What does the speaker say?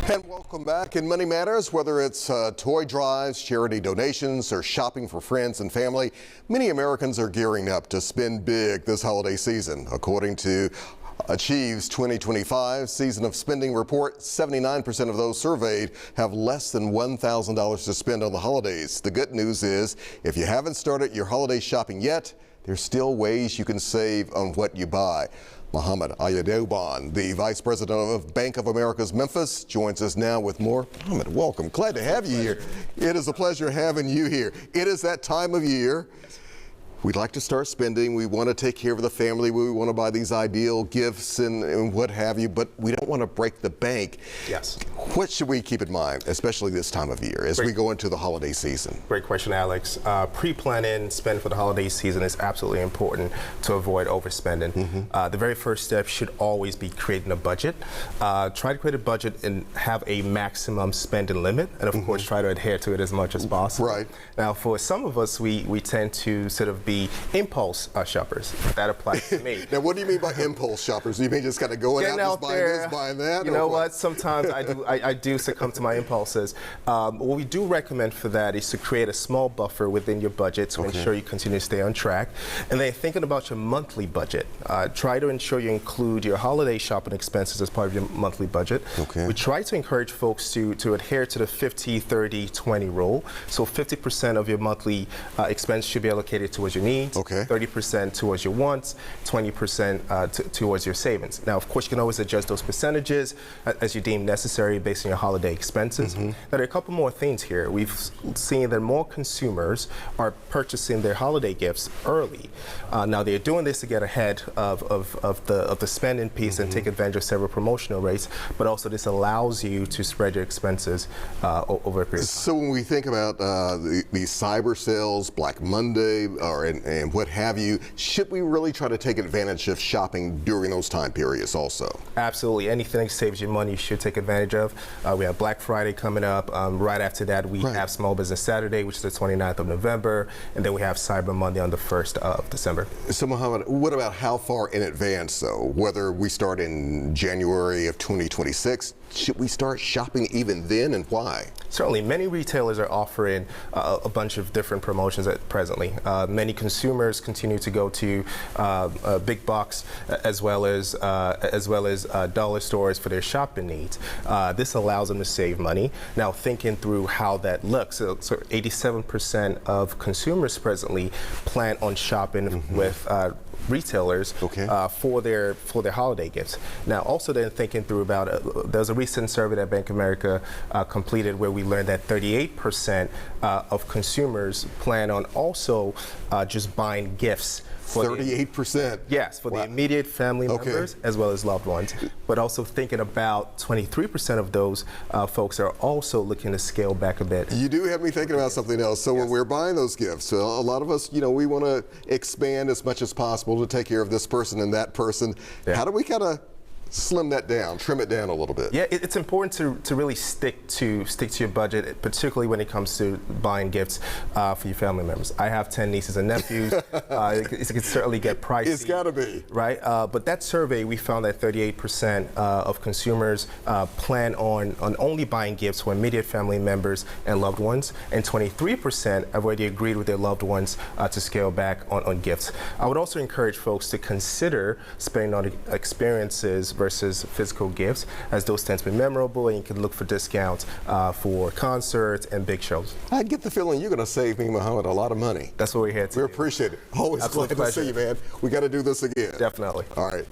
And welcome back. In Money Matters, whether it's toy drives, charity donations, or shopping for friends and family, many Americans are gearing up to spend big this holiday season. According to Achieve's 2025 Season of Spending report, 79% of those surveyed have less than $1,000 to spend on the holidays. The good news is, if you haven't started your holiday shopping yet, there's still ways you can save on what you buy. Mohammed Ayadoban, the Vice President of Bank of America's Memphis, joins us now with more. Mohammed, welcome. Glad to have you here. It is a pleasure having you here. It is that time of year. We'd like to start spending. We want to take care of the family. We want to buy these ideal gifts and what have you, but we don't want to break the bank. Yes. What should we keep in mind, especially this time of year, as we go into the holiday season? Great question, Alex. Pre-planning spend for the holiday season is absolutely important to avoid overspending. The very first step should always be creating a budget. Try to create a budget and have a maximum spending limit, and of course try to adhere to it as much as possible. Right. Now, for some of us, we tend to sort of be impulse shoppers. That applies to me. Now, what do you mean by impulse shoppers? You mean just kind of going out and buying this, buying that? You know what? Sometimes I do succumb to my impulses. What we do recommend for that is to create a small buffer within your budget to ensure you continue to stay on track. And then thinking about your monthly budget, try to ensure you include your holiday shopping expenses as part of your monthly budget. We try to encourage folks to adhere to the 50-30-20 rule. So 50% of your monthly expense should be allocated towards your needs, 30% towards your wants, 20% towards your savings. Now, of course, you can always adjust those percentages as you deem necessary based on your holiday expenses. Now, there are a couple more things here. We've seen that more consumers are purchasing their holiday gifts early. Now, they're doing this to get ahead of the spending piece and take advantage of several promotional rates, but also this allows you to spread your expenses over a period of time. So when we think about these cyber sales, Black Monday, and what have you, should we really try to take advantage of shopping during those time periods also? Absolutely. Anything that saves you money you should take advantage of. We have Black Friday coming up. Right after that, we have Small Business Saturday, which is the 29th of November, and then we have Cyber Monday on the 1st of December. So, Mohammed, what about how far in advance, though? Whether we start in January of 2026, should we start shopping even then, and why? Certainly. Many retailers are offering a bunch of different promotions presently. Many consumers continue to go to big box as well as dollar stores for their shopping needs. This allows them to save money. Now, thinking through how that looks, so 87% of consumers presently plan on shopping with retailers for their holiday gifts. Now, also then thinking through about there's a recent survey that Bank of America completed where we learned that 38% of consumers plan on also just buying gifts. 38%? Yes, for the immediate family members as well as loved ones. But also thinking about 23% of those folks are also looking to scale back a bit. You do have me thinking about something else. So when we're buying those gifts, a lot of us, we want to expand as much as possible to take care of this person and that person. How do we kind of slim that down, trim it down a little bit? Yeah, it's important to really stick to your budget, particularly when it comes to buying gifts for your family members. I have 10 nieces and nephews. It can certainly get pricey. It's got to be. Right? But that survey, we found that 38% of consumers plan on only buying gifts for immediate family members and loved ones, and 23% have already agreed with their loved ones to scale back on gifts. I would also encourage folks to consider spending on experiences versus physical gifts, as those tend to be memorable, and you can look for discounts for concerts and big shows. I get the feeling you're going to save me, Mohammed, a lot of money. That's what we're here to do. We appreciate it. Always glad to see you, man. We got to do this again. Definitely. All right.